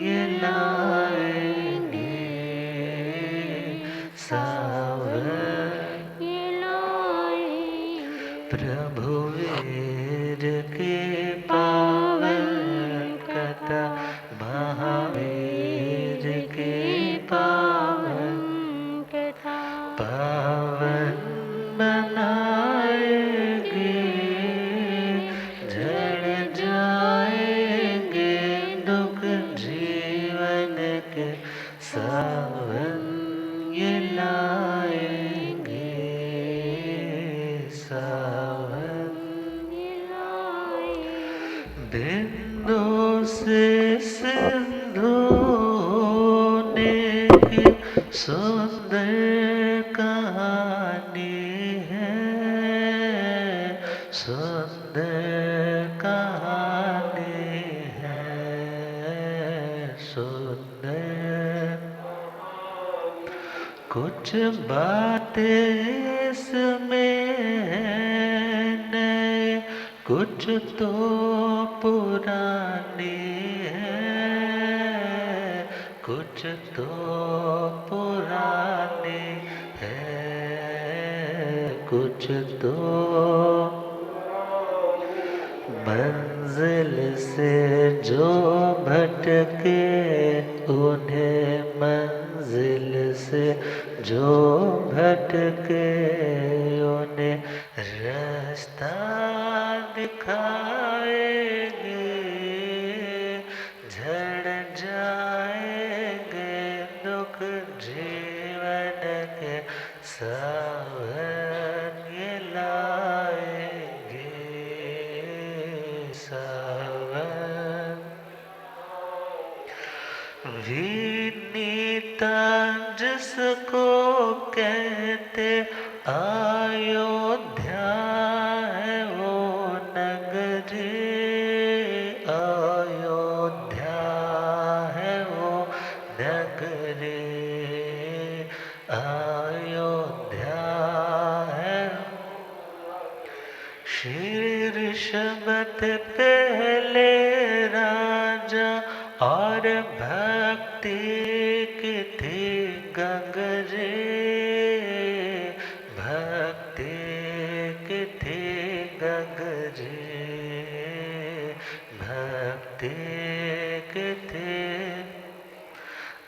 ये लाएंगे सावन, ये लाएंगे प्रभु वीर की पावन कथा, महावीर की पावन कथा पावन बनाएगी, झड़ जाएंगे दुख जीवन के सावन, ये लाएंगे सावन। ये लाएंगे बिंदु से सिंधु ने की सुंदर कहानी है, सुंदर कहानी है, सुंदर। कुछ बातें इसमें हैं नए, कुछ तो पुरानी है, कुछ तो पुरानी है, कुछ तो मंजिल से जो भटके, उन्हें मंजिल से जो भटके, उन्हें रास्ता दिखाएंगे, झड़ जाएंगे दुख जीवन के सावन, ये लाएंगे सावन। विनीता जिसको कहते अयोध्या है वो नगरी, अयोध्या है वो नगरी, अयोध्या है। शीर्षमत पहले राजा और भक्ति की थी गंगरे, भक्ति की थी गंगरे, भक्ति की थी।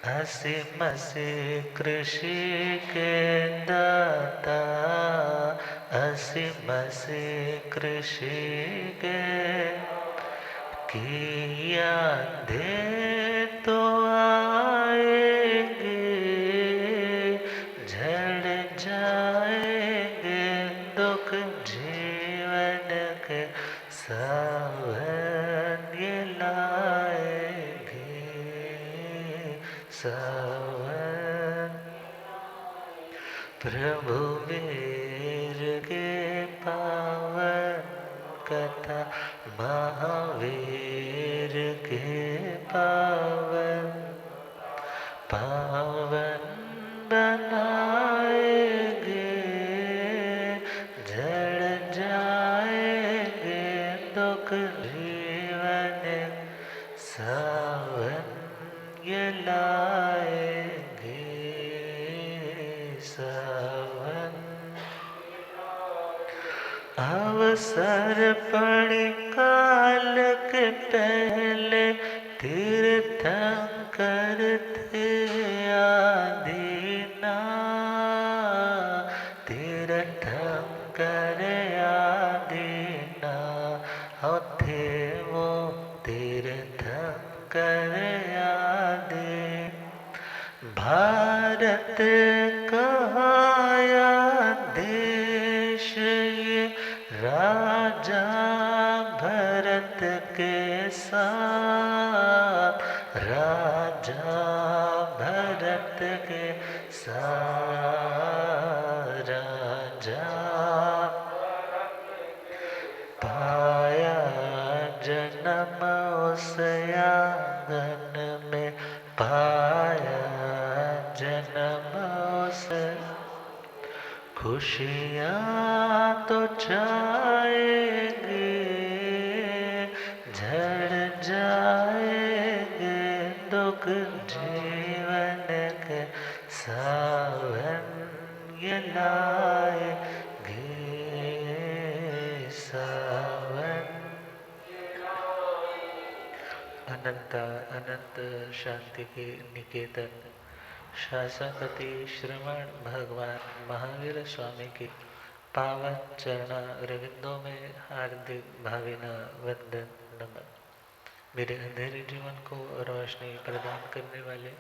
हंसी मसी कृषि के दाता, हंसी मसी कृषि के किया दे तो आएंगे, झड़ जाएंगे दुख जीवन के सावन, ये लाएंगे सावन। प्रभु वीर के पावन कथा, महावीर के पावन, पावन बनाएंगे, झड़ जाएंगे दुख जीवन सावन, ये लाएंगे सावन। अवसर पड़े काल के पहले, तीर्थंकर थे आदीना, तीर्थंकर आदीना, थे वो तीर्थंकर आदि। भारत कहाया देश ये राजा भरत के साथ, राजा भरत के साथ, राजा पाया जन्म उस आंगन में, पाया जन्म उस। खुशियाँ तो छाएंगी, झड़ जाएंगे दुख जीवन के सावन ये लाएंगे सावन। अनंत अनंत शांति के निकेतन शासनपति श्रवण भगवान महावीर स्वामी के पावन चरणा रविंदों में हार्दिक भावना वंदन नमन। मेरे अंधेरे जीवन को रोशनी प्रदान करने वाले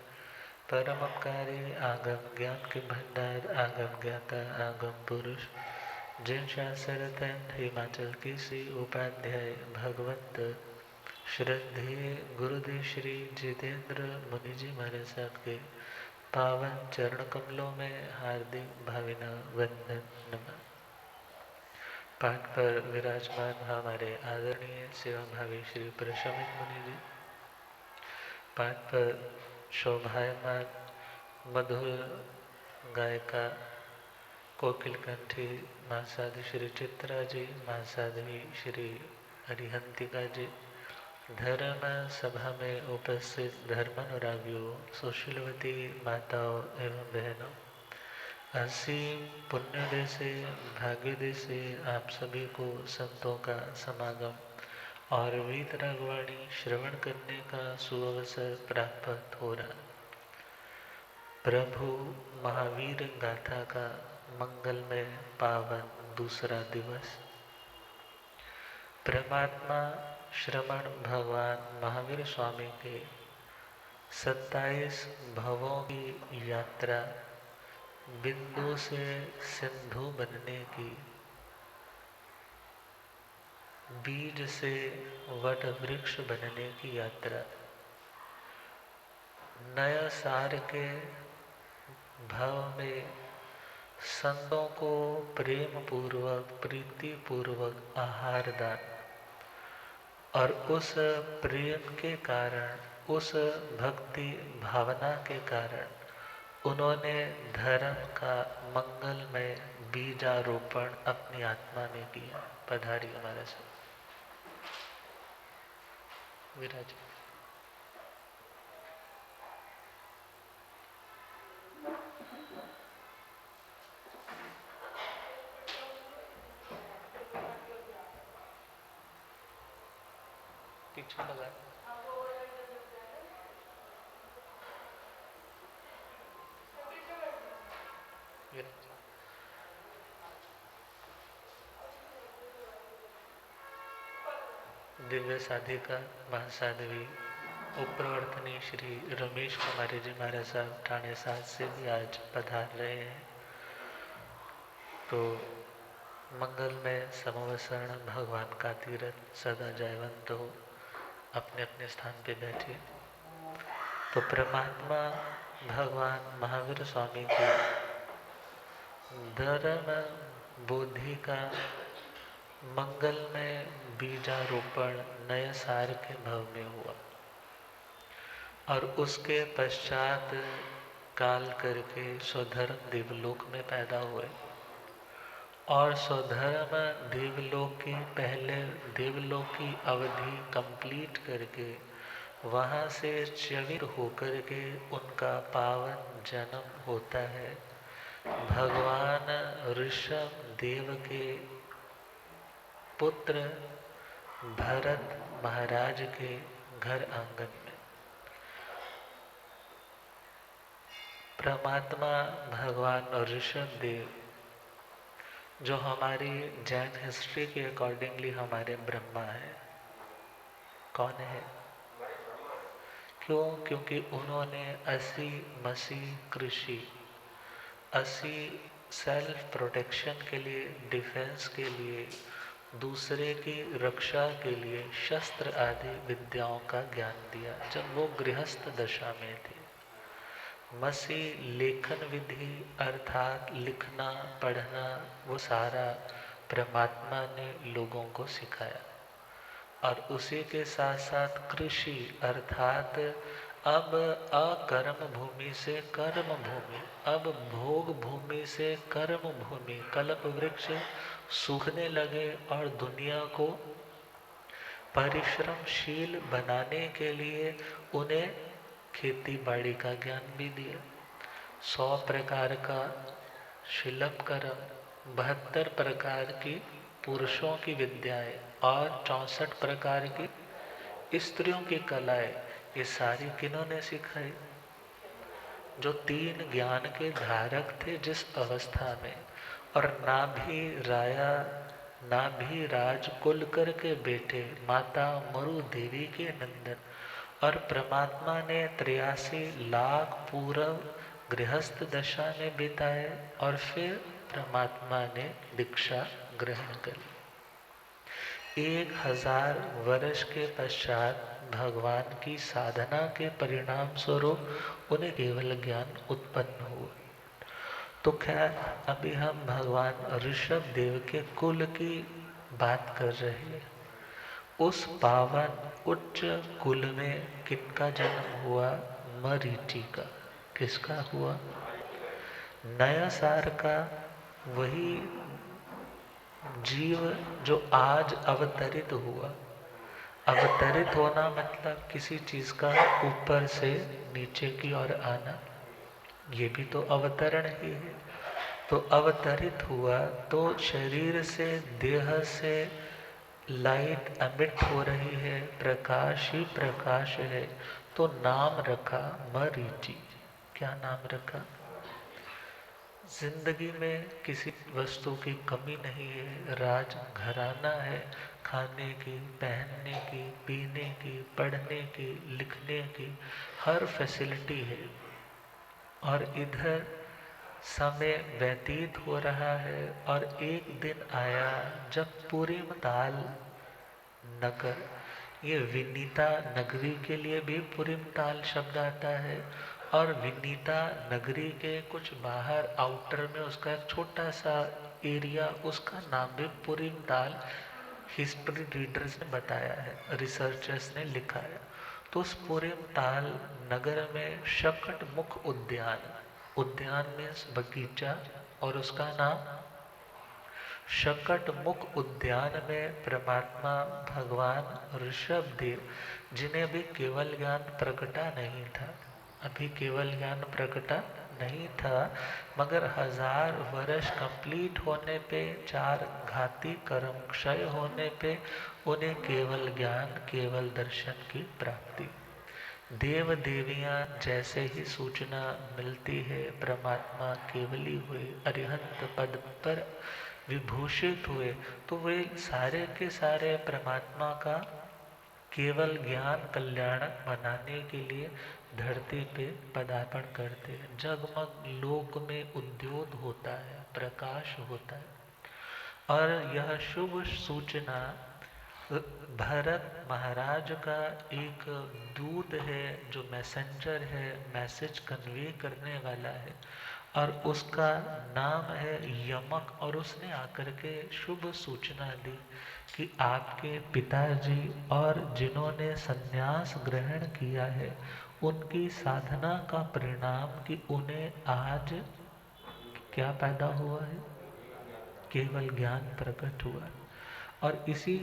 परम उपकारी आगम ज्ञान के भंडार आगम ज्ञाता आगम पुरुष जिन शास्त्रतन हिमाचल की सी उपाध्याय भगवंत श्रद्धेय गुरुदेव श्री जितेंद्र मुनि जी महाराज साहब के पावन चरण कमलों में हार्दिक भावना वंदन नमन। पाठ पर विराजमान हमारे आदरणीय सेवा भावी श्री प्रशमित मुनि जी, पाठ पर शोभायमान मधुर गायिका कोकिल कंठी माँ साधु श्री चित्रा जी, माँ साध्वी श्री हरिहंतिका जी, धर्म सभा में उपस्थित धर्मानुरागियों, सुशीलवती माताओं एवं बहनों, असीम पुण्योदय से भाग्योदय से आप सभी को संतों का समागम और वीतरागवाणी श्रवण करने का सुअवसर प्राप्त हो रहा। प्रभु महावीर गाथा का मंगलमय पावन दूसरा दिवस, परमात्मा श्रवण भगवान महावीर स्वामी के 27 भवों की यात्रा, बिंदु से सिंधु बनने की, बीज से वट वृक्ष बनने की यात्रा, नया सार के भाव में संतों को प्रेम पूर्वक प्रीति पूर्वक आहार दान और उस प्रेम के कारण, उस भक्ति भावना के कारण उन्होंने धर्म का मंगलमय बीजारोपण अपनी आत्मा में किया। पधारी हमारे साथ विराज। पीछे लगा दिव्य साधिका महासाध्वी उपप्रवर्तनी श्री रमेश कुमारी जी महाराज साहब ठाणे 7 से भी आज पधार रहे हैं। तो मंगल में समवसरण भगवान का तीरथ सदा जयवंत हो। अपने अपने स्थान पे बैठिए। तो परमात्मा भगवान महावीर स्वामी के धर्म बोधि का मंगल में बीजारोपण नए सार के भव में हुआ और उसके पश्चात काल करके स्वधर्म देवलोक में पैदा हुए और स्वधर्म देवलोक की पहले देवलोक की अवधि कंप्लीट करके वहाँ से च्युत होकर के उनका पावन जन्म होता है भगवान ऋषभ देव के पुत्र भरत महाराज के घर आंगन में। परमात्मा भगवान ऋषभ देव जो हमारी जैन हिस्ट्री के अकॉर्डिंगली हमारे ब्रह्मा है। कौन है? क्यों? क्योंकि उन्होंने 80 मसीह कृषि 80 सेल्फ प्रोटेक्शन के लिए, डिफेंस के लिए, दूसरे की रक्षा के लिए शस्त्र आदि विद्याओं का ज्ञान दिया जब वो गृहस्थ दशा में थे। मसीह लेखन विधि अर्थात लिखना पढ़ना वो सारा परमात्मा ने लोगों को सिखाया और उसी के साथ साथ कृषि अर्थात अब अकर्म भूमि से कर्म भूमि, अब भोग भूमि से कर्म भूमि, कल्प वृक्ष सूखने लगे और दुनिया को परिश्रमशील बनाने के लिए उन्हें खेती बाड़ी का ज्ञान भी दिया, 100 प्रकार का शिल्प कर्म, 72 प्रकार की पुरुषों की विद्याएं और 64 प्रकार की स्त्रियों की कलाएं, ये सारी किन्होंने सिखाई? जो 3 ज्ञान के धारक थे जिस अवस्था में, और ना भी राया ना भी राजकुल कर के बेटे माता मरु देवी के नंदन, और परमात्मा ने 83 लाख पूर्व गृहस्थ दशा में बिताए, और फिर परमात्मा ने दीक्षा ग्रहण कर ली। 1000 वर्ष के पश्चात भगवान की साधना के परिणाम स्वरूप उन्हें केवल ज्ञान उत्पन्न हुआ। तो खैर, अभी हम भगवान ऋषभ देव के कुल की बात कर रहे हैं। उस पावन उच्च कुल में किनका जन्म हुआ? मरीचि का। किसका हुआ? नयासार का, वही जीव जो आज अवतरित हुआ। अवतरित होना मतलब किसी चीज का ऊपर से नीचे की ओर आना, ये भी तो अवतरण ही है। तो अवतरित हुआ तो शरीर से, देह से लाइट अमिट हो रही है, प्रकाश ही प्रकाश है। तो नाम रखा मरीचि। क्या नाम रखा? जिंदगी में किसी वस्तु की कमी नहीं है, राज घराना है, खाने की, पहनने की, पीने की, पढ़ने की, लिखने की हर फैसिलिटी है। और इधर समय व्यतीत हो रहा है, और एक दिन आया जब पुरीम ताल नगर, ये विनीता नगरी के लिए भी पुरीम ताल शब्द आता है, और विनीता नगरी के कुछ बाहर आउटर में उसका एक छोटा सा एरिया, उसका नाम भी पुरीम ताल हिस्ट्री रीडर्स ने बताया है, रिसर्चर्स ने लिखा है। तो उस पुरीम ताल नगर में शकट मुख उद्यान, उद्यान मीन्स बगीचा, और उसका नाम शकट मुख उद्यान में परमात्मा भगवान ऋषभ देव, जिन्हें भी केवल ज्ञान प्रकटा नहीं था, अभी केवल ज्ञान प्रकटा नहीं था, मगर 1000 वर्ष कंप्लीट होने पे, 4 घाती कर्म क्षय होने पे उन्हें केवल ज्ञान, केवल दर्शन की प्राप्ति। देव देवियां जैसे ही सूचना मिलती है, परमात्मा केवली हुए, अरिहंत पद पर विभूषित हुए, तो वे सारे के सारे परमात्मा का केवल ज्ञान कल्याणक बनाने के लिए धरती पे पदार्पण करते हैं। जगमग लोक में उद्योत होता है, प्रकाश होता है। और यह शुभ सूचना भरत महाराज का एक दूत है, जो मैसेंजर है, मैसेज कन्वे करने वाला है, और उसका नाम है यमक। और उसने आकर के शुभ सूचना दी कि आपके पिताजी और जिन्होंने संन्यास ग्रहण किया है, उनकी साधना का परिणाम कि उन्हें आज क्या पैदा हुआ है? केवल ज्ञान प्रकट हुआ। और इसी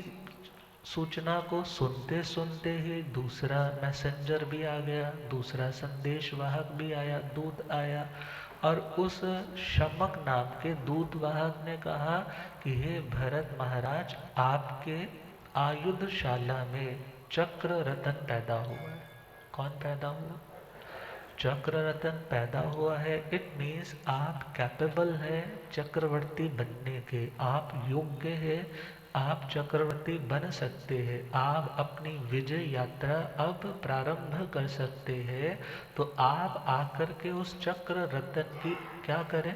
सूचना को सुनते सुनते ही दूसरा मैसेंजर भी आ गया, दूसरा संदेशवाहक भी आया, दूत आया, और उस शमक नाम के दूतवाहक ने कहा कि हे भरत महाराज, आपके आयुधशाला में चक्र रतन पैदा हुआ है। कौन पैदा हुआ? चक्र रतन पैदा हुआ है। इट मीन्स आप कैपेबल है चक्रवर्ती बनने के, आप योग्य है, आप चक्रवर्ती बन सकते हैं, आप अपनी विजय यात्रा अब प्रारंभ कर सकते हैं। तो आप आकर के उस चक्र रतन की क्या करें?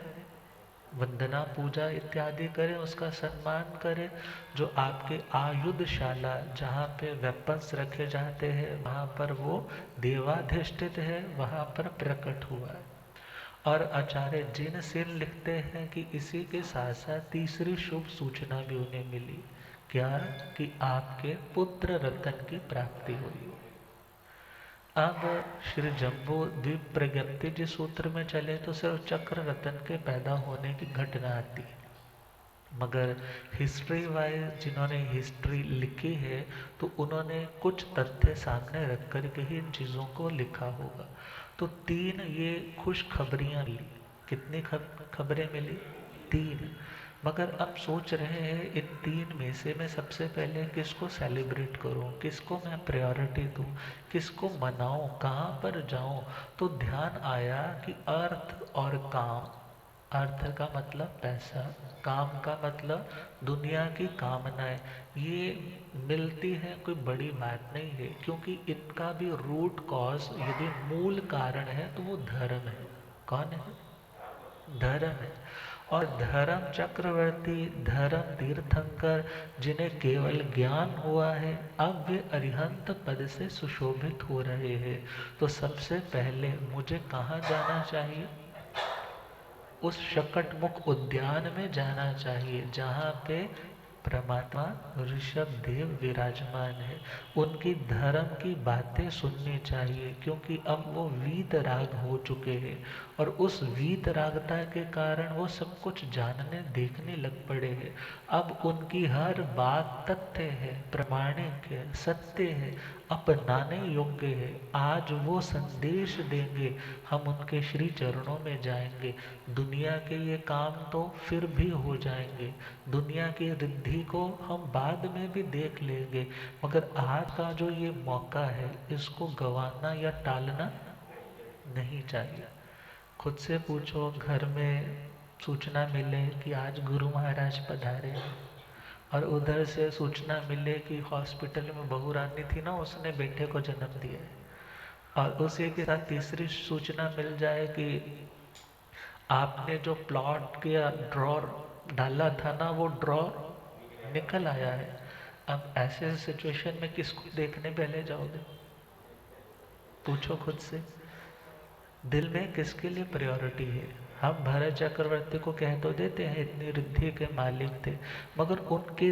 वंदना, पूजा इत्यादि करें, उसका सम्मान करें। जो आपके आयुधशाला, जहाँ पे वेपन्स रखे जाते हैं, वहाँ पर वो देवाधिष्ठित है, वहाँ पर प्रकट हुआ है। और आचार्य जिन सिर लिखते हैं कि इसी के साथ साथ तीसरी शुभ सूचना भी उन्हें मिली। क्या? कि आपके पुत्र रतन की प्राप्ति हुई। अब श्री जम्बू द्वीप प्रज्ञप्ति जी सूत्र में चले तो सिर्फ चक्र रतन के पैदा होने की घटना आती है, मगर हिस्ट्री वाइज जिन्होंने हिस्ट्री लिखी है तो उन्होंने कुछ तथ्य सामने रख कर के ही इन चीज़ों को लिखा होगा। तो 3 ये खुशखबरियाँ मिली। कितनी खबरें मिली? 3। मगर अब सोच रहे हैं इन 3 में से मैं सबसे पहले किसको सेलिब्रेट करूं, किसको मैं प्रायोरिटी दूं, किसको मनाऊं, कहाँ पर जाऊं। तो ध्यान आया कि अर्थ और काम। अर्थ का मतलब पैसा, काम का मतलब दुनिया की कामनाएं, ये मिलती है, कोई बड़ी बात नहीं है। क्योंकि इनका भी रूट कॉज यदि मूल कारण है तो वो धर्म है। कौन है? धर्म है। और धर्म चक्रवर्ती, धर्म तीर्थंकर, जिन्हें केवल ज्ञान हुआ है, अब वे अरिहंत पद से सुशोभित हो रहे हैं। तो सबसे पहले मुझे कहाँ जाना चाहिए? उस शकटमुख उद्यान में जाना चाहिए जहाँ पे परमात्मा ऋषभ देव विराजमान है। उनकी धर्म की बातें सुननी चाहिए, क्योंकि अब वो वीतराग हो चुके हैं और उस वीतरागता के कारण वो सब कुछ जानने देखने लग पड़े हैं। अब उनकी हर बात तथ्य है, प्रमाणिक है, सत्य है, अपनाने योग्य है। आज वो संदेश देंगे, हम उनके श्री चरणों में जाएंगे। दुनिया के ये काम तो फिर भी हो जाएंगे, दुनिया की रिद्धि को हम बाद में भी देख लेंगे, मगर आज का जो ये मौका है इसको गंवाना या टालना नहीं चाहिए। खुद से पूछो, घर में सूचना मिले कि आज गुरु महाराज पधारे हैं और उधर से सूचना मिले कि हॉस्पिटल में बहू रानी थी ना, उसने बेटे को जन्म दिया है, और उसी के साथ तीसरी सूचना मिल जाए कि आपने जो प्लॉट किया, ड्रॉर डाला था ना, वो ड्रॉर निकल आया है। अब ऐसे सिचुएशन में किसको देखने पहले जाओगे? पूछो खुद से, दिल में किसके लिए प्रायोरिटी है? हम भरत चक्रवर्ती को कह तो देते हैं इतनी रिद्धि के मालिक थे, मगर उनके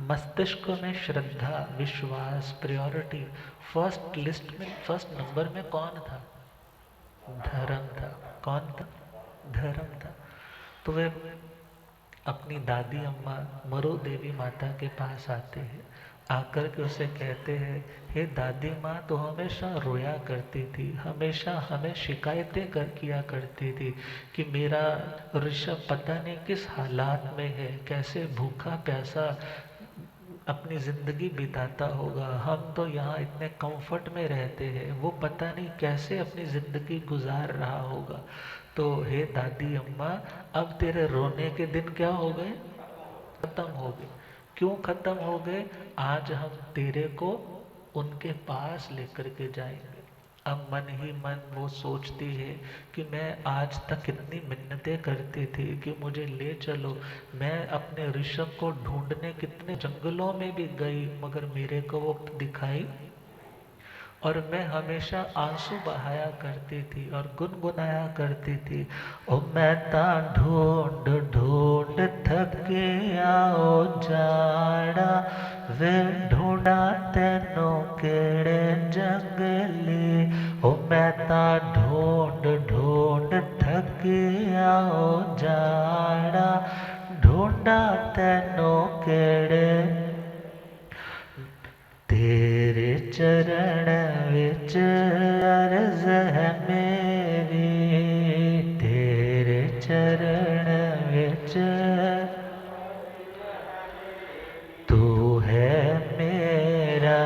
मस्तिष्क में श्रद्धा, विश्वास, प्रायोरिटी फर्स्ट लिस्ट में, फर्स्ट नंबर में कौन था? धर्म था। कौन था? धर्म था। तो वे अपनी दादी अम्मा मरु देवी माता के पास आते हैं, आकर के उसे कहते हैं, हे दादी माँ, तो हमेशा रोया करती थी, हमेशा हमें शिकायतें किया करती थी कि मेरा ऋषभ पता नहीं किस हालात में है, कैसे भूखा प्यासा अपनी ज़िंदगी बिताता होगा। हम तो यहाँ इतने कंफर्ट में रहते हैं, वो पता नहीं कैसे अपनी ज़िंदगी गुजार रहा होगा। तो हे दादी अम्मा, अब तेरे रोने के दिन क्या हो गए? खत्म हो गए। क्यों खत्म हो गए? आज हम तेरे को उनके पास लेकर के जाएंगे। अब मन ही मन वो सोचती है कि मैं आज तक कितनी मिन्नतें करती थी कि मुझे ले चलो, मैं अपने ऋषभ को ढूंढने कितने जंगलों में भी गई, मगर मेरे को वो दिखाई, और मैं हमेशा आंसू बहाया करती थी और गुनगुनाया करती थी, ओ मैं ता ढूंढ ढूंढ थक गया ओ जाड़ा, वे ढूंढा तेनों केड़े जंगली, ओ मैं ता ढूंढ ढूंढ थक गया ओ जाड़ा, ढूंढा तेनों केड़े, तेरे चरण विच अर्ज है मेरी, तेरे चरण विच तू है मेरा,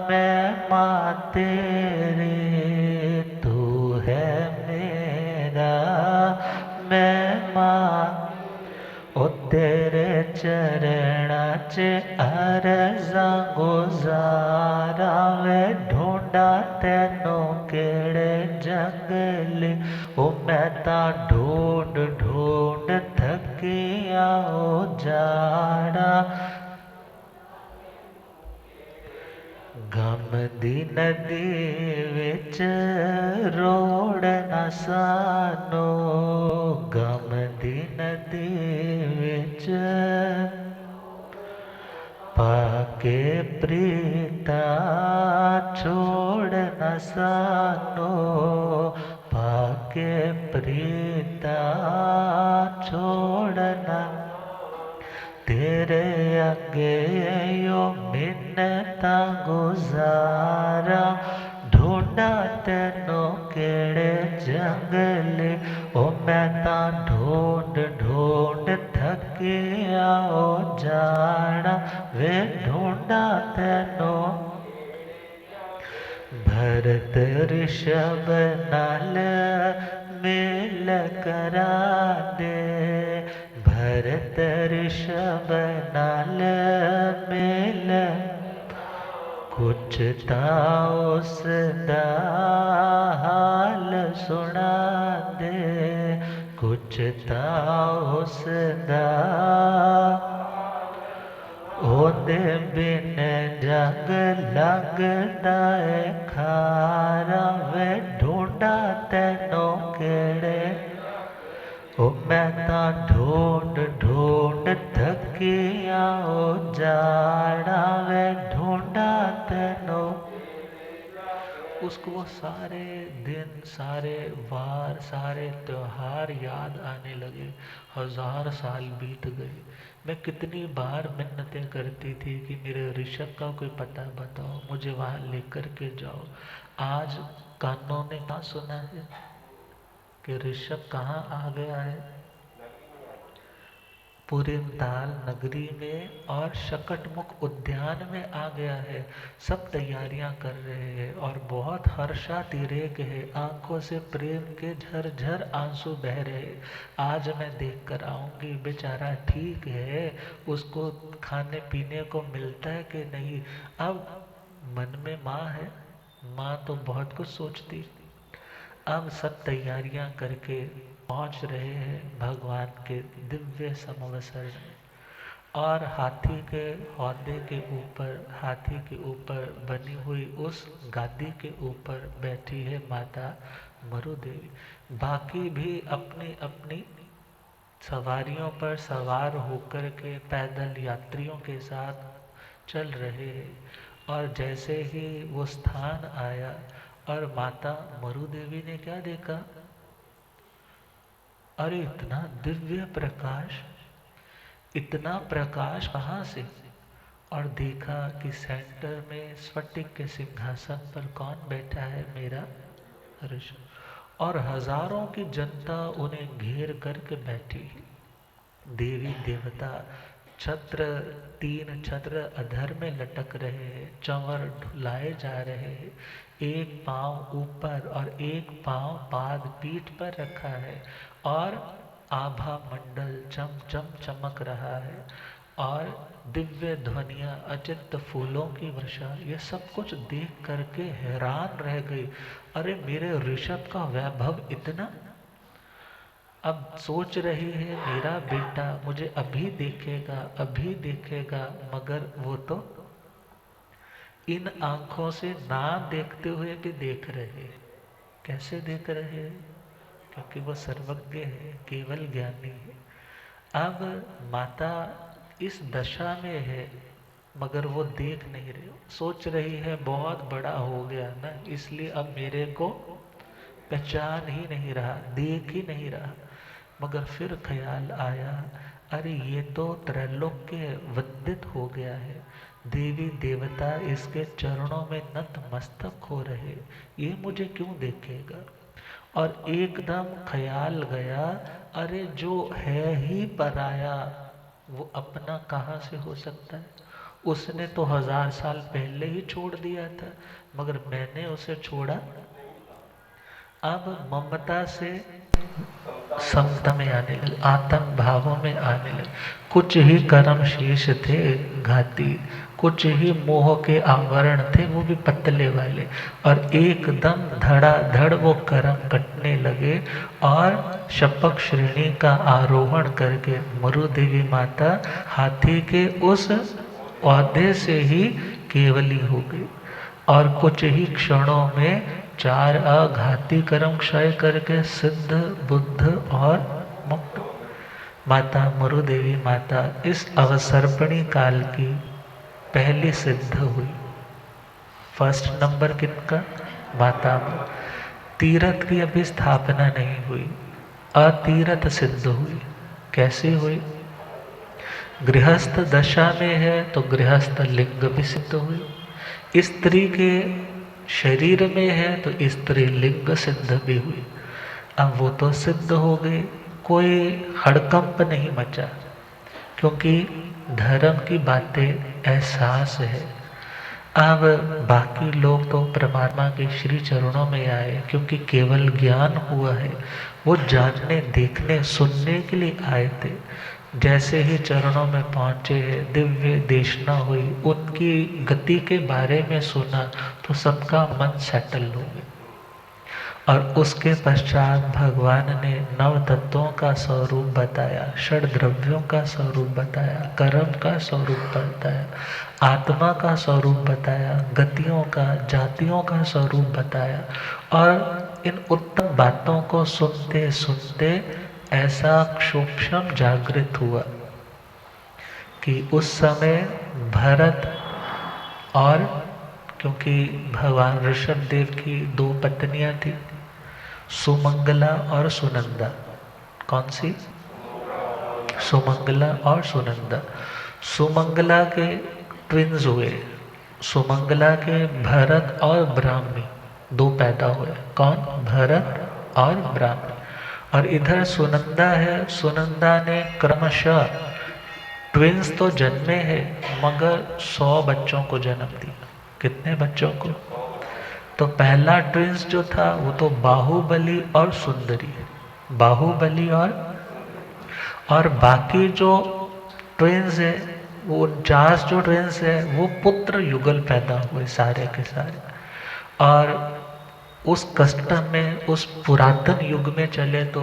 मैं मां तेरी, तू है मेरा, मैं मां, ओ तेरे चरणा च अरज़ां गुज़ारा, वे ढूंढा तेनों केड़े जंगल, ओ मैं ता ढूंढ ढूंढ थकिया ओ जाड़ा, गम दी नदी विच रोड़ ना सानो, गम दी नदी विच पाके प्रीता छोड़ न सानो, पाके प्रीता छोड़ न, तेरे अगे यो मिन्नता गुजारा, ढूंढा तेनों केड़े जंगले, ओ मैं तां ढूंढ ढूंढ थकिया ओ जाड़ा, वे ढूंढा तेनों भरत ऋषभ नाल मेल करा दे, भरत ऋषभ नाल मेल, कुछ तां उसदा हाल सुना दे, कुछ तां उसदा ओदे बिन जग लगदा है खारा, वे ढूंढा तेनों केड़े, ओ मैं तां ढूंढ ढूंढ थकिया ओ जाड़ा, वे ढूंढा तेनों। उसको वो सारे दिन, सारे वार, सारे त्योहार याद आने लगे। 1000 साल बीत गए। मैं कितनी बार मिन्नतें करती थी कि मेरे ऋषभ का कोई पता बताओ, मुझे वहाँ लेकर के जाओ। आज कानों ने ना सुना है कि ऋषभ कहाँ आ गया है, पुरीमदाल नगरी में और शकटमुख उद्यान में आ गया है। सब तैयारियां कर रहे हैं और बहुत हर्षातिरेक है, आंखों से प्रेम के झरझर आंसू बह रहे हैं। आज मैं देख कर आऊंगी, बेचारा ठीक है, उसको खाने पीने को मिलता है कि नहीं। अब मन में माँ है, माँ तो बहुत कुछ सोचती। अब सब तैयारियां करके पहुंच रहे हैं भगवान के दिव्य समवसर में, और हाथी के हौदे के ऊपर, हाथी के ऊपर बनी हुई उस गादी के ऊपर बैठी है माता मरु देवी। बाकी भी अपनी अपनी सवारियों पर सवार होकर के पैदल यात्रियों के साथ चल रहे हैं। और जैसे ही वो स्थान आया और माता मरु देवी ने क्या देखा, अरे इतना दिव्य प्रकाश, इतना प्रकाश कहाँ से। और देखा कि सेंटर में स्फटिक के सिंहासन पर कौन बैठा है, मेरा ऋषभ। और हजारों की जनता उन्हें घेर करके बैठी। देवी देवता छत्र, 3 छत्र अधर में लटक रहे हैं, चंवर ढुलाए जा रहे हैं। एक पांव ऊपर और एक पांव पाद पीठ पर रखा है, और आभा मंडल चम चम चमक रहा है, और दिव्य ध्वनियाँ, अचिंत फूलों की वर्षा। ये सब कुछ देख करके हैरान रह गई। अरे मेरे ऋषभ का वैभव इतना। अब सोच रही है मेरा बेटा मुझे अभी देखेगा, अभी देखेगा, मगर वो तो इन आंखों से ना देखते हुए भी देख रहे हैं। कैसे देख रहे हैं? क्योंकि वो सर्वज्ञ है, केवल ज्ञानी है। अब माता इस दशा में है, मगर वो देख नहीं रही। सोच रही है बहुत बड़ा हो गया ना, इसलिए अब मेरे को पहचान ही नहीं रहा, देख ही नहीं रहा। मगर फिर ख्याल आया, अरे ये तो त्रैलोक्य वंदित हो गया है, देवी देवता इसके चरणों में नतमस्तक हो रहे, ये मुझे क्यों देखेगा। और एकदम ख्याल गया, अरे जो है ही पराया वो अपना कहाँ से हो सकता है। उसने तो 1000 साल पहले ही छोड़ दिया था, मगर मैंने उसे छोड़ा। अब ममता से समता में आने लगे, आत्म भावों में आने लगे। कुछ ही कर्म शेष थे घाती, कुछ ही मोह के आवरण थे, वो भी पतले वाले, और एकदम धड़ाधड़ वो कर्म कटने लगे। और शपक श्रेणी का आरोहण करके मरु देवी माता हाथी के उस औहदे से ही केवली हो गई, और कुछ ही क्षणों में 4 अघाती कर्म क्षय करके सिद्ध, बुद्ध और मुक्त माता मरु देवी माता इस अवसर्पणी काल की पहली सिद्ध हुई। फर्स्ट नंबर किनका? माता। तीरथ की अभी स्थापना नहीं हुई, अतीरथ सिद्ध हुई। कैसे हुई? गृहस्थ दशा में है तो गृहस्थ लिंग भी सिद्ध हुई, स्त्री के शरीर में है तो स्त्री लिंग सिद्ध भी हुई। अब वो तो सिद्ध हो गई, कोई हड़कंप नहीं मचा, क्योंकि धर्म की बातें एहसास है। अब बाकी लोग तो परमात्मा के श्री चरणों में आए क्योंकि केवल ज्ञान हुआ है, वो जानने देखने सुनने के लिए आए थे। जैसे ही चरणों में पहुँचे हैं, दिव्य देशना हुई, उनकी गति के बारे में सुना तो सबका मन सेटल हो गया। और उसके पश्चात भगवान ने नव तत्वों का स्वरूप बताया, षड द्रव्यों का स्वरूप बताया, कर्म का स्वरूप बताया, आत्मा का स्वरूप बताया, गतियों का, जातियों का स्वरूप बताया। और इन उत्तम बातों को सुनते सुनते ऐसा सूक्ष्म जागृत हुआ कि उस समय भरत और, क्योंकि भगवान ऋषभ देव की दो पत्नियां थी, सुमंगला और सुनंदा। कौन सी? सुमंगला और सुनंदा। सुमंगला के ट्विंस हुए, सुमंगला के भरत और ब्राह्मी दो पैदा हुए। कौन? भरत और ब्राह्मी। और इधर सुनंदा है, सुनंदा ने क्रमशः ट्विंस तो जन्मे हैं मगर 100 बच्चों को जन्म दिया। कितने बच्चों को? तो पहला ट्विंस जो था वो तो बाहुबली और सुंदरी, बाहुबली और बाकी जो ट्विंस है वो 49 जो ट्विंस है वो पुत्र युगल पैदा हुए सारे के सारे। और उस कस्टम में, उस पुरातन युग में चले तो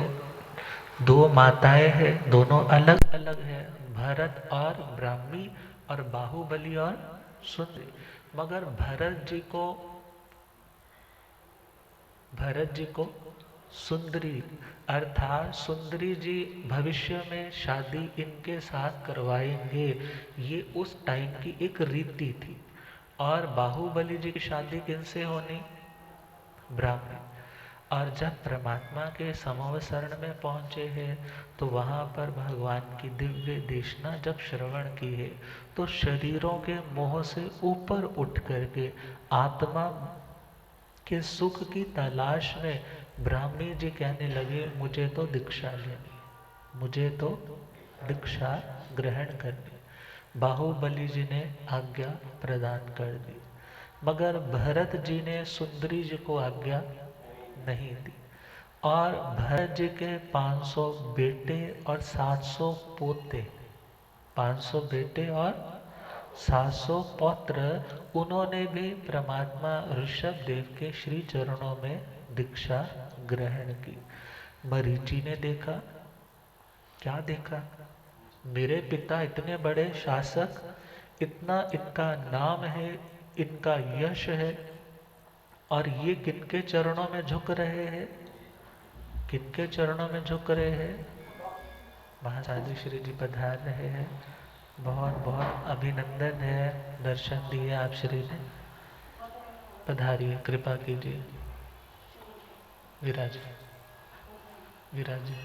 दो माताएं हैं, दोनों अलग अलग है, भरत और ब्राह्मी और बाहुबली और सुंदरी। मगर भरत जी को सुंदरी, अर्थात सुंदरी जी भविष्य में शादी इनके साथ करवाएंगे, ये उस टाइम की एक रीति थी। और बाहुबली जी की शादी किनसे होनी? ब्राह्मण। और जब परमात्मा के समवसरण में पहुंचे हैं तो वहाँ पर भगवान की दिव्य देशना जब श्रवण की है तो शरीरों के मोह से ऊपर उठ करके आत्मा के सुख की तलाश में ब्राह्मी जी कहने लगे, मुझे तो दीक्षा लेनी, मुझे तो दीक्षा ग्रहण करनी। बाहुबली जी ने आज्ञा प्रदान कर दी, मगर भरत जी ने सुंदरी जी को आज्ञा नहीं दी। और भरत जी के 500 बेटे और 700 पोते, 500 बेटे और 700 पौत्र, उन्होंने भी परमात्मा ऋषभ देव के श्री चरणों में दीक्षा ग्रहण की। मरीचि ने देखा, क्या देखा? मेरे पिता इतने बड़े शासक, इतना इनका नाम है, इनका यश है, और ये किनके चरणों में झुक रहे हैं? किनके चरणों में झुक रहे हैं? महासाधु श्री जी पधार रहे हैं। बहुत बहुत अभिनंदन है, दर्शन दिए आप श्री ने। पधारिए, कृपा कीजिए, विराजिए विराजिए।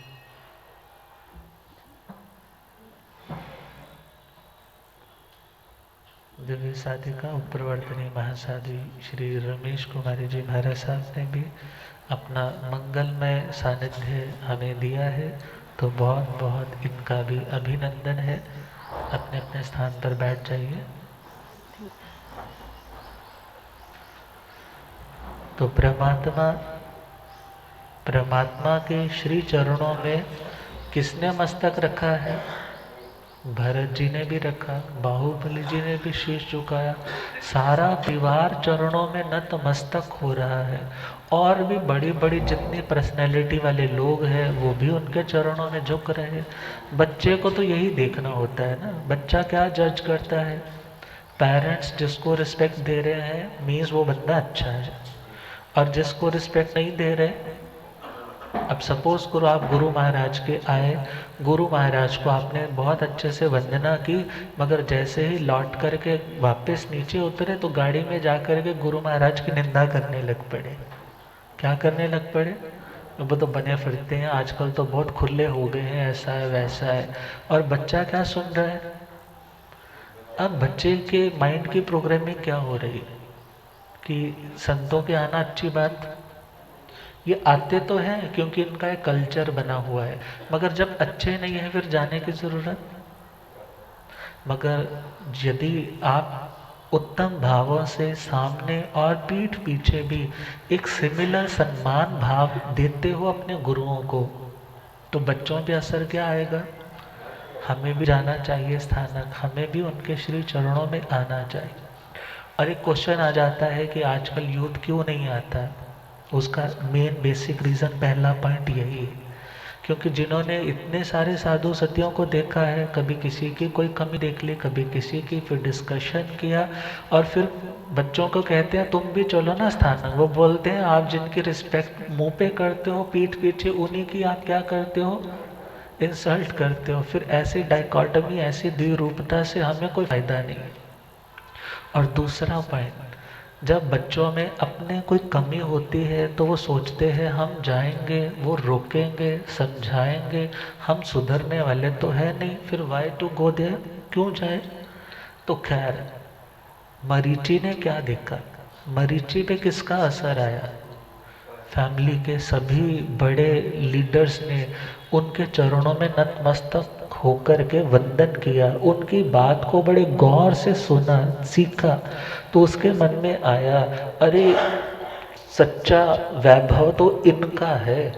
दिव्य साधिका उपप्रवर्तनी महासाधु श्री रमेश कुमारी जी महाराज साहब ने भी अपना मंगलमय सानिध्य हमें दिया है, तो बहुत बहुत इनका भी अभिनंदन है। अपने अपने स्थान पर बैठ जाइए। तो परमात्मा के श्री चरणों में किसने मस्तक रखा है? भरत जी ने भी रखा, बाहुबली जी ने भी शीश झुकाया, सारा परिवार चरणों में नतमस्तक हो रहा है। और भी बड़ी बड़ी जितनी पर्सनैलिटी वाले लोग हैं वो भी उनके चरणों में झुक रहे हैं। बच्चे को तो यही देखना होता है ना, बच्चा क्या जज करता है? पेरेंट्स जिसको रिस्पेक्ट दे रहे हैं मीन्स वो बंदा अच्छा है, और जिसको रिस्पेक्ट नहीं दे रहे, अब सपोज करो आप गुरु महाराज के आए, गुरु महाराज को आपने बहुत अच्छे से वंदना की, मगर जैसे ही लौट करके वापस नीचे उतरे तो गाड़ी में जा करके गुरु महाराज की निंदा करने लग पड़े। क्या करने लग पड़े? वो तो बने फिरते हैं, आजकल तो बहुत खुले हो गए हैं, ऐसा है वैसा है। और बच्चा क्या सुन रहा है? अब बच्चे के माइंड की प्रोग्रामिंग क्या हो रही है कि संतों के आना अच्छी बात, ये आते तो हैं क्योंकि इनका एक कल्चर बना हुआ है, मगर जब अच्छे नहीं है फिर जाने की जरूरत। मगर यदि आप उत्तम भावों से सामने और पीठ पीछे भी एक सिमिलर सम्मान भाव देते हो अपने गुरुओं को, तो बच्चों पे असर क्या आएगा? हमें भी जाना चाहिए स्थानक, हमें भी उनके श्री चरणों में आना चाहिए। और एक क्वेश्चन आ जाता है कि आजकल यूथ क्यों नहीं आता? उसका मेन बेसिक रीज़न, पहला पॉइंट यही है क्योंकि जिन्होंने इतने सारे साधु सतियों को देखा है, कभी किसी की कोई कमी देख ली, कभी किसी की, फिर डिस्कशन किया और फिर बच्चों को कहते हैं तुम भी चलो ना स्थानक। वो बोलते हैं आप जिनकी रिस्पेक्ट मुंह पे करते हो, पीठ पीछे उन्हीं की आप क्या करते हो? इंसल्ट करते हो। फिर ऐसी डाइकोटमी, ऐसी द्विरूपता से हमें कोई फायदा नहीं है। और दूसरा पॉइंट, जब बच्चों में अपने कोई कमी होती है तो वो सोचते हैं हम जाएंगे, वो रोकेंगे, समझाएंगे, हम सुधरने वाले तो है नहीं, फिर वाई टू गो देयर, क्यों जाए? तो खैर, मरीचि ने क्या देखा? मरीचि पे किसका असर आया? फैमिली के सभी बड़े लीडर्स ने उनके चरणों में नतमस्तक होकर के वंदन किया, उनकी बात को बड़े गौर से सुना, सीखा। तो उसके मन में आया, अरे सच्चा वैभव तो इनका है,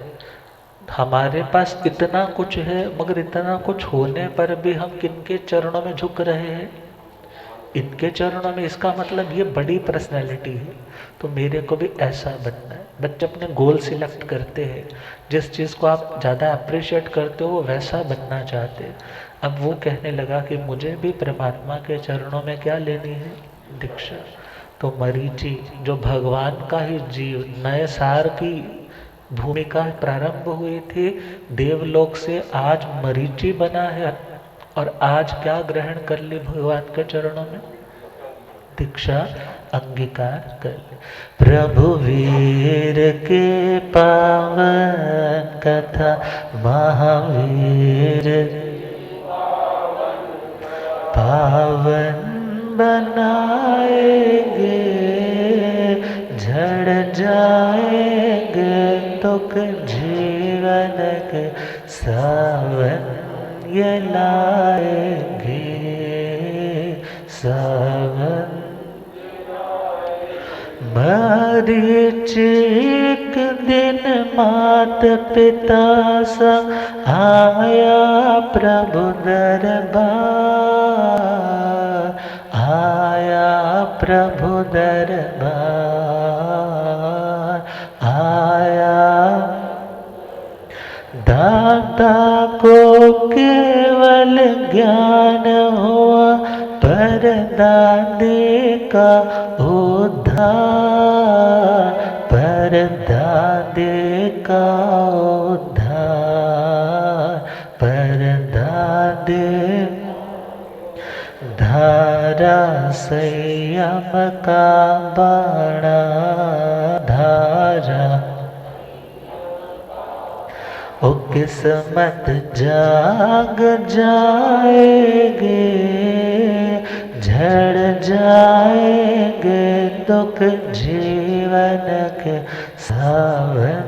हमारे पास इतना कुछ है मगर इतना कुछ होने पर भी हम किनके चरणों में झुक रहे हैं? इनके चरणों में। इसका मतलब ये बड़ी पर्सनैलिटी है, तो मेरे को भी ऐसा बनना है। बच्चे अपने गोल सिलेक्ट करते हैं, जिस चीज़ को आप ज़्यादा अप्रिशिएट करते हो वो वैसा बनना चाहते हैं। अब वो कहने लगा कि मुझे भी परमात्मा के चरणों में क्या लेनी है? दीक्षा। तो मरीचि जो भगवान का ही जीव, नए सार की भूमिका प्रारंभ हुई थी देवलोक से, आज मरीचि बना है और आज क्या ग्रहण कर ली भगवान के चरणों में? दीक्षा अंगीकार कर ले। प्रभु वीर के पावन कथा, महावीर पावन बनाएंगे, झड़ जाएंगे दुख जीवन के, सावन ये लाएंगे, सावन। मरीचि एक दिन मात पिता संग आया प्रभु दरबार, आया प्रभु दरबार, आया। दाता को केवल ज्ञान हुआ, पर दादे का उद्धार, पर दादे का उद्धार, पर दादे। धारा संयम का बाणा, धारा ओ किस्मत जाग जाएगे, झड़ जाएंगे दुख जीवन के, सावन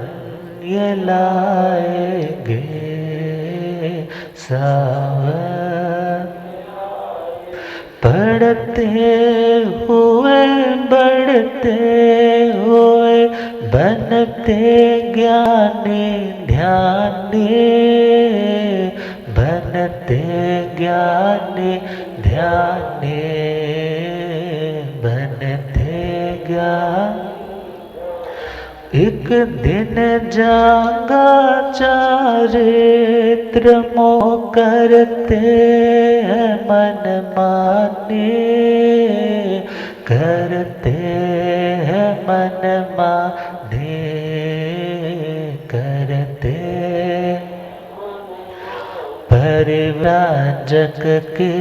ये लाएंगे, सावन। पढ़ते हुए बढ़ते हुए बनते ज्ञानी ध्यानी, बनते ज्ञानी ध्यानी, बनते ज्ञान। एक दिन जागा चारित्र मोह करते हैं मन माने, करते हैं मन माने, करते। परिव्राजक की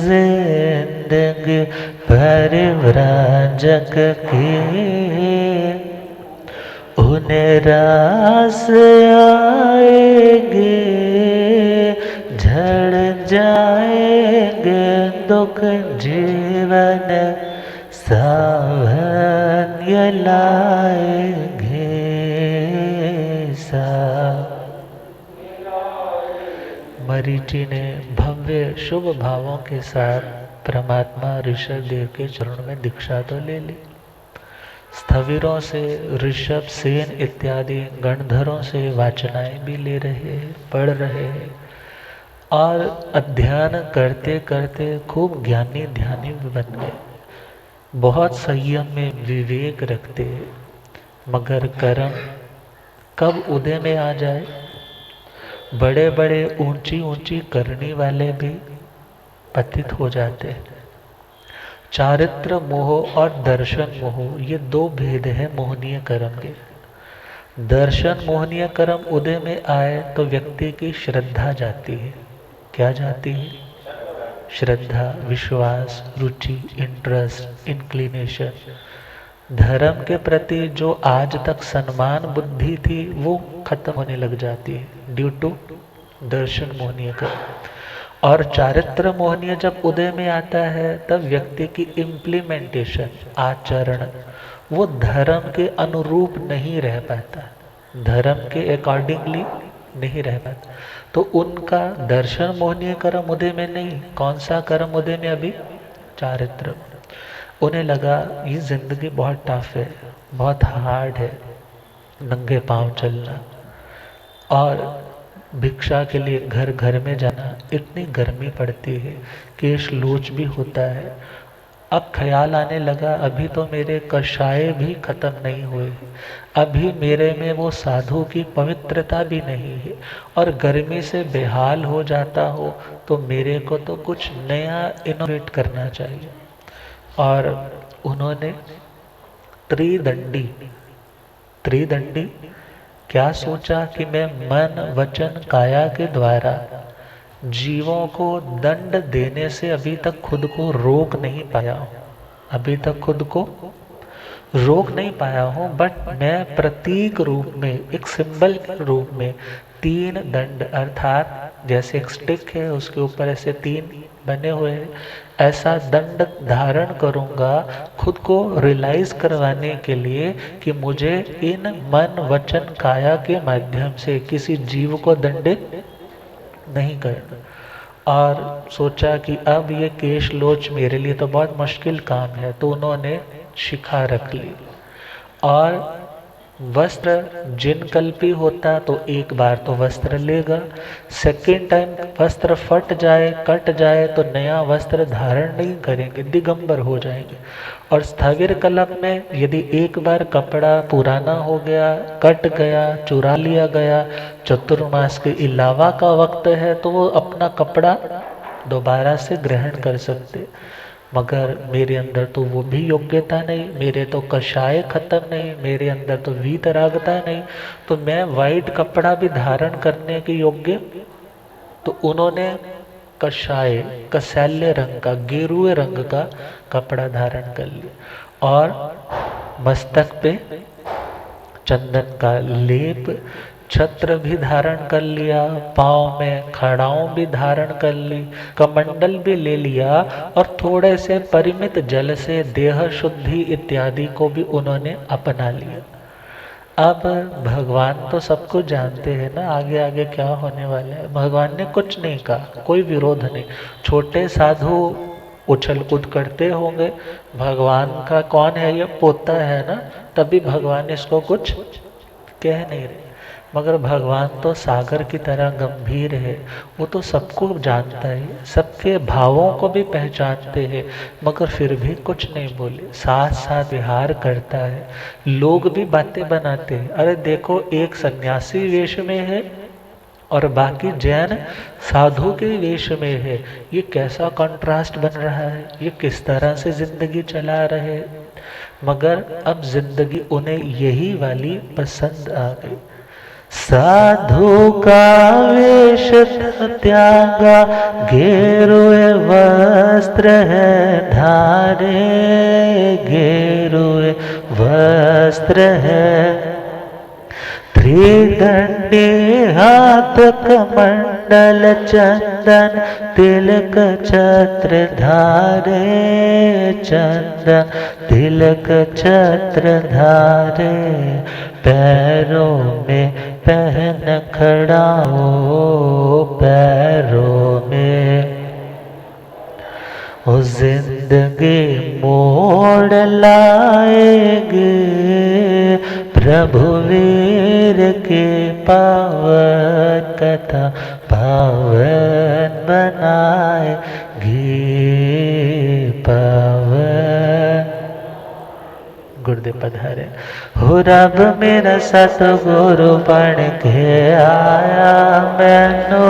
जिंदगी, परिव्राजक की, उन्हें रास आएंगे, झड़ जाएंगे दुख दुख जीवन सावन्य लाएंगे सा। मरीचि ने भव्य शुभ भावों के साथ परमात्मा ऋषभ देव के चरणों में दीक्षा तो ले ली। स्थविरों से ऋषभ सेन इत्यादि गणधरों से वाचनाएं भी ले रहे हैं, पढ़ रहे हैं और अध्ययन करते करते खूब ज्ञानी ध्यानी भी बन गए। बहुत संयम में विवेक रखते, मगर कर्म कब उदय में आ जाए। बड़े बड़े ऊंची ऊंची करनी वाले भी पतित हो जाते हैं। चारित्र मोह और दर्शन मोह, ये दो भेद है मोहनीय कर्म के। दर्शन मोहनीय कर्म उदय में आए तो व्यक्ति की श्रद्धा जाती है। क्या जाती है? श्रद्धा, विश्वास, रुचि, इंटरेस्ट, इंक्लिनेशन। धर्म के प्रति जो आज तक सम्मान बुद्धि थी वो खत्म होने लग जाती है ड्यू टू दर्शन मोहनीय कर्म। और चारित्र मोहनीय जब उदय में आता है तब व्यक्ति की इम्प्लीमेंटेशन, आचरण, वो धर्म के अनुरूप नहीं रह पाता, धर्म के अकॉर्डिंगली नहीं रह पाता। तो उनका दर्शन मोहनीय कर्म उदय में नहीं। कौन सा कर्म उदय में? अभी चारित्र। उन्हें लगा ये जिंदगी बहुत टफ है, बहुत हार्ड है, नंगे पांव चलना और भिक्षा के लिए घर घर में जाना, इतनी गर्मी पड़ती है, केश लोच भी होता है। अब ख्याल आने लगा अभी तो मेरे कषाय भी खत्म नहीं हुए, अभी मेरे में वो साधु की पवित्रता भी नहीं है और गर्मी से बेहाल हो जाता हो तो मेरे को तो कुछ नया इनोवेट करना चाहिए। और उन्होंने त्रिदंडी क्या सोचा कि मैं मन वचन काया के द्वारा जीवों को दंड देने से अभी तक खुद को रोक नहीं पाया हूँ, अभी तक खुद को रोक नहीं पाया हूँ, बट मैं प्रतीक रूप में, एक सिंबल रूप में 3 दंड, अर्थात जैसे एक स्टिक है उसके ऊपर ऐसे 3 बने हुए हैं, ऐसा दंड धारण करूँगा खुद को रियलाइज करवाने के लिए कि मुझे इन मन वचन काया के माध्यम से किसी जीव को दंडित नहीं करना। और सोचा कि अब ये केश लोच मेरे लिए तो बहुत मुश्किल काम है, तो उन्होंने शिखा रख ली। और वस्त्र जिन कल्पी होता तो एक बार तो वस्त्र लेगा, सेकेंड टाइम वस्त्र फट जाए कट जाए तो नया वस्त्र धारण नहीं करेंगे, दिगंबर हो जाएंगे। और स्थविर कल्प में यदि एक बार कपड़ा पुराना हो गया, कट गया, चुरा लिया गया, चतुर्मास के अलावा का वक्त है तो वो अपना कपड़ा दोबारा से ग्रहण कर सकते। मगर मेरे अंदर तो वो भी योग्यता नहीं, मेरे तो कषाय खत्म नहीं, मेरे अंदर तो वीतरागता नहीं, तो मैं वाइट कपड़ा भी धारण करने के योग्य। तो उन्होंने कषाय, कसैल्य रंग का, गेरुए रंग का कपड़ा धारण कर लिया और मस्तक पे चंदन का लेप, छत्र भी धारण कर लिया, पाँव में खड़ाऊं भी धारण कर ली, कमंडल भी ले लिया और थोड़े से परिमित जल से देह शुद्धि इत्यादि को भी उन्होंने अपना लिया। अब भगवान तो सब कुछ जानते हैं ना, आगे आगे क्या होने वाला है। भगवान ने कुछ नहीं कहा, कोई विरोध नहीं। छोटे साधु उछल कूद करते होंगे, भगवान का कौन है, ये पोता है ना, तभी भगवान इसको कुछ कह नहीं रहे। मगर भगवान तो सागर की तरह गंभीर है, वो तो सबको जानता है, सबके भावों को भी पहचानते हैं, मगर फिर भी कुछ नहीं बोले, साथ साथ विहार करता है। लोग भी बातें बनाते हैं, अरे देखो एक सन्यासी वेश में है और बाकी जैन साधु के वेश में है, ये कैसा कंट्रास्ट बन रहा है, ये किस तरह से जिंदगी चला रहे। मगर अब जिंदगी उन्हें यही वाली पसंद आ गई। साधु का वेश त्यागा, गेरुए वस्त्र है धारे, गेरुए वस्त्र है। श्रीदंडी हाथ कमंडल चंदन तिलक छत्र धारे चंदन तिलक छत्र धारे पैरों में पहन खड़ाओ पैरों में ओ जिंदगी मोड़ लाएगे प्रभु वीर के पावन कथा पावन बनाएगी पावन। गुरुदेव पधारे। हो रब मेरा सतगुरु बन के आया मैनू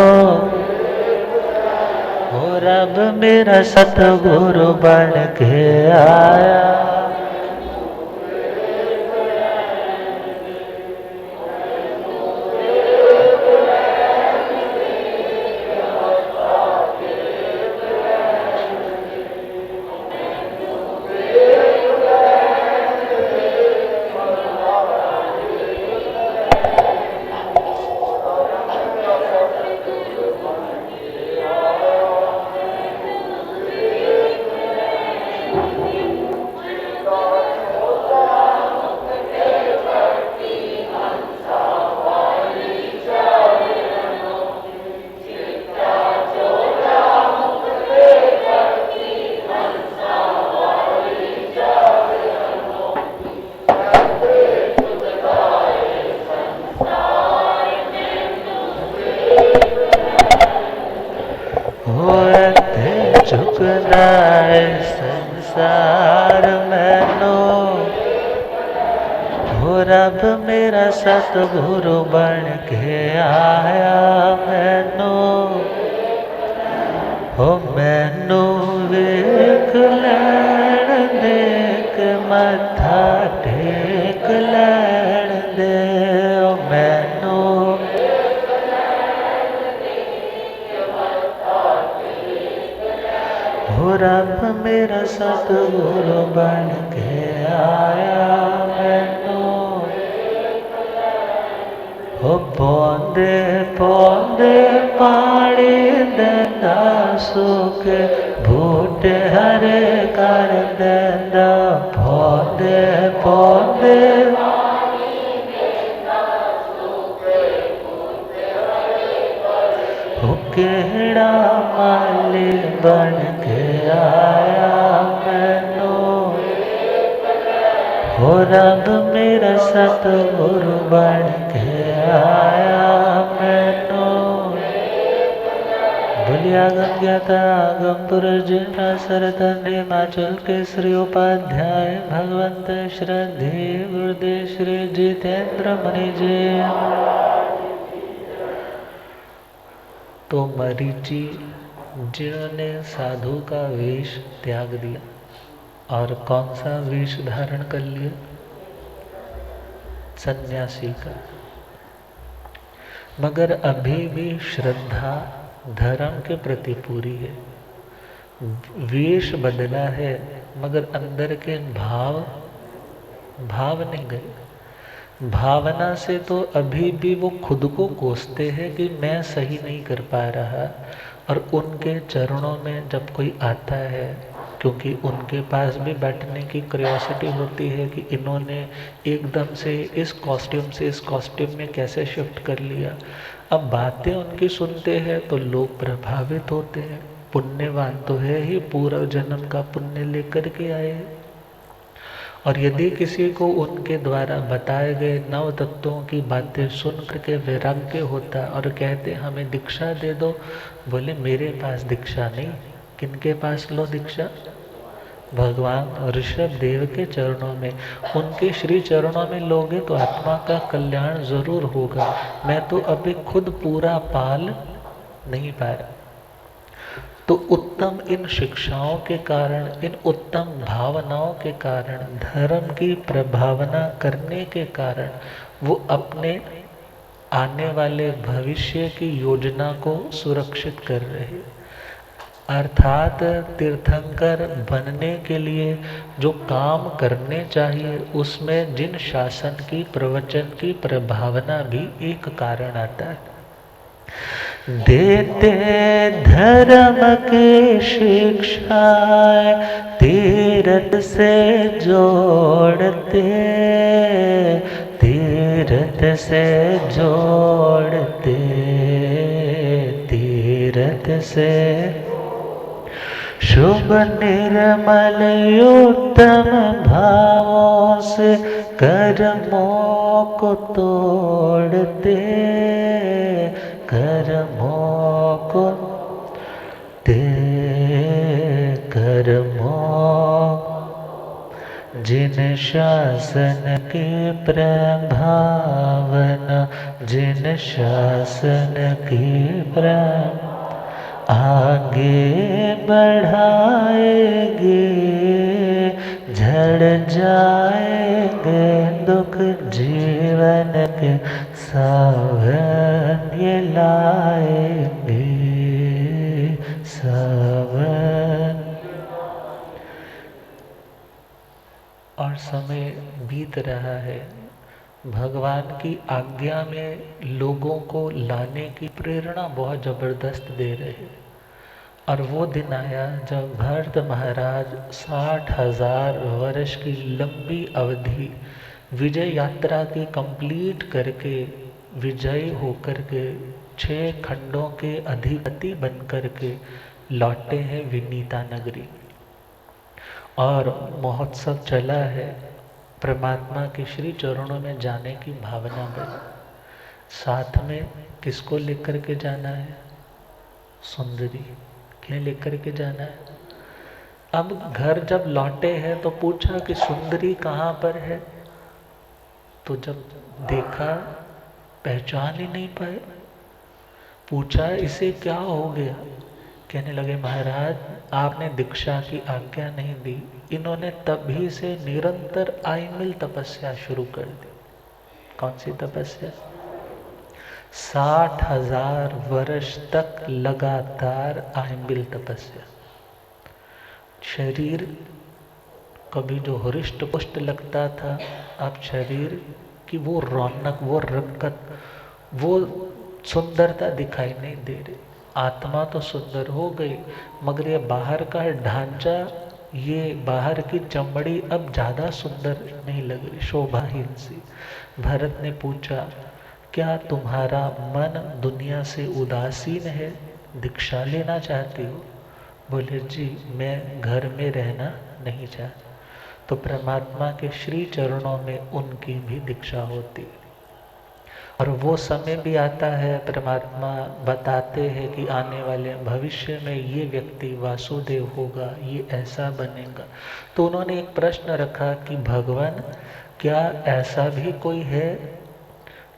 हो रब मेरा सतगुरु बन के आया संसार मैनो हो रब मेरा सतगुरु बन के आया मैनो हो मैनू वेख लैण देख मथा टेक लैण दे ओ मैनू हो रब मेरा सतगुरु बन के आया मैनू हो पौंदे पौंदे पानी देंदा सुख बूटे हरे कर देंदा पौंदे पौंदे केड़ा माली बन के आया मैनू हो रब मेरा सतगुरु बन के आया मैनू बोलिया गंग्याता गंपुर जिला सरदंडी माचल के श्री उपाध्याय भगवंत श्रद्धे गुरुदेव श्री जितेंद्र मणि जी। तो मरीचि जिन्होंने साधु का वेश त्याग दिया और कौन सा वेश धारण कर लिया? सन्यासी का। मगर अभी भी श्रद्धा धर्म के प्रति पूरी है। वेश बदला है मगर अंदर के भाव नहीं गए। भावना से तो अभी भी वो खुद को कोसते हैं कि मैं सही नहीं कर पा रहा, और उनके चरणों में जब कोई आता है, क्योंकि उनके पास भी बैठने की क्यूरियोसिटी होती है कि इन्होंने एकदम से इस कॉस्ट्यूम से इस कॉस्ट्यूम में कैसे शिफ्ट कर लिया। अब बातें उनकी सुनते हैं तो लोग प्रभावित होते हैं। पुण्यवान तो है ही, पूर्व जन्म का पुण्य लेकर के आए। और यदि किसी को उनके द्वारा बताए गए नव तत्वों की बातें सुन करके वैराग्य होता और कहते हमें दीक्षा दे दो, बोले मेरे पास दीक्षा नहीं। किनके पास लो दीक्षा? भगवान ऋषभ देव के चरणों में। उनके श्री चरणों में लोगे तो आत्मा का कल्याण जरूर होगा। मैं तो अभी खुद पूरा पाल नहीं पाया। तो उत्तम इन शिक्षाओं के कारण, इन उत्तम भावनाओं के कारण, धर्म की प्रभावना करने के कारण वो अपने आने वाले भविष्य की योजना को सुरक्षित कर रहे। अर्थात तीर्थंकर बनने के लिए जो काम करने चाहिए उसमें जिन शासन की प्रवचन की प्रभावना भी एक कारण आता है। देते धर्म की शिक्षा तीरथ से जोड़ते, तीरथ से जोड़ते, तीरथ से शुभ निर्मल उत्तम भावों से कर्मों को तोड़ते, कर्मों को ते कर्मों, जिन शासन की प्रभावना, जिन शासन की आगे बढ़ाएंगे, झड़ जाएंगे दुख जीवन के सावन ये लाएंगे, सावन। और समय बीत रहा है, भगवान की आज्ञा में लोगों को लाने की प्रेरणा बहुत जबरदस्त दे रहे हैं। और वो दिन आया जब भरत महाराज 60,000 वर्ष की लंबी अवधि विजय यात्रा की कंप्लीट करके, विजयी होकर के 6 खंडों के अधिपति बनकर के लौटे हैं विनीता नगरी। और महोत्सव चला है, परमात्मा के श्री चरणों में जाने की भावना में। साथ में किसको लेकर के जाना है? सुंदरी। क्या लेकर के जाना है? अब घर जब लौटे हैं तो पूछा कि सुंदरी कहाँ पर है? तो जब देखा पहचान ही नहीं पाए। पूछा इसे क्या हो गया? कहने लगे महाराज आपने दीक्षा की आज्ञा नहीं दी। इन्होंने तभी से निरंतर आइमिल तपस्या शुरू कर दी। कौन सी तपस्या? 60,000 वर्ष तक लगातार आइमिल तपस्या। शरीर कभी जो हृष्ट पुष्ट लगता था, अब शरीर की वो रौनक, वो रंगत, वो सुंदरता दिखाई नहीं दे रही। आत्मा तो सुंदर हो गई, मगर ये बाहर का ढांचा, ये बाहर की चमड़ी अब ज़्यादा सुंदर नहीं लग रही, शोभाहीन सी। भरत ने पूछा क्या तुम्हारा मन दुनिया से उदासीन है, दीक्षा लेना चाहती हो? बोले जी मैं घर में रहना नहीं चाहता। तो परमात्मा के श्री चरणों में उनकी भी दीक्षा होती। और वो समय भी आता है, परमात्मा बताते हैं कि आने वाले भविष्य में ये व्यक्ति वासुदेव होगा, ये ऐसा बनेगा। तो उन्होंने एक प्रश्न रखा कि भगवान क्या ऐसा भी कोई है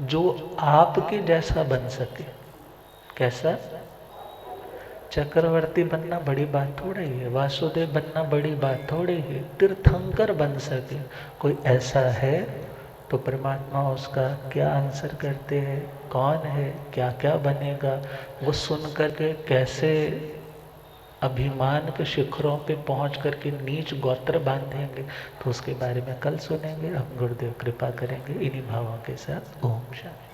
जो आपके जैसा बन सके? कैसा? चक्रवर्ती बनना बड़ी बात थोड़ी है, वासुदेव बनना बड़ी बात थोड़ी है, तीर्थंकर बन सके कोई ऐसा है? तो परमात्मा उसका क्या आंसर करते हैं, कौन है, क्या क्या बनेगा, वो सुन करके कैसे अभिमान के शिखरों पे पहुंच करके नीच गोत्र बांधेंगे, तो उसके बारे में कल सुनेंगे। हम गुरुदेव कृपा करेंगे। इन्हीं भावों के साथ ओम शांति।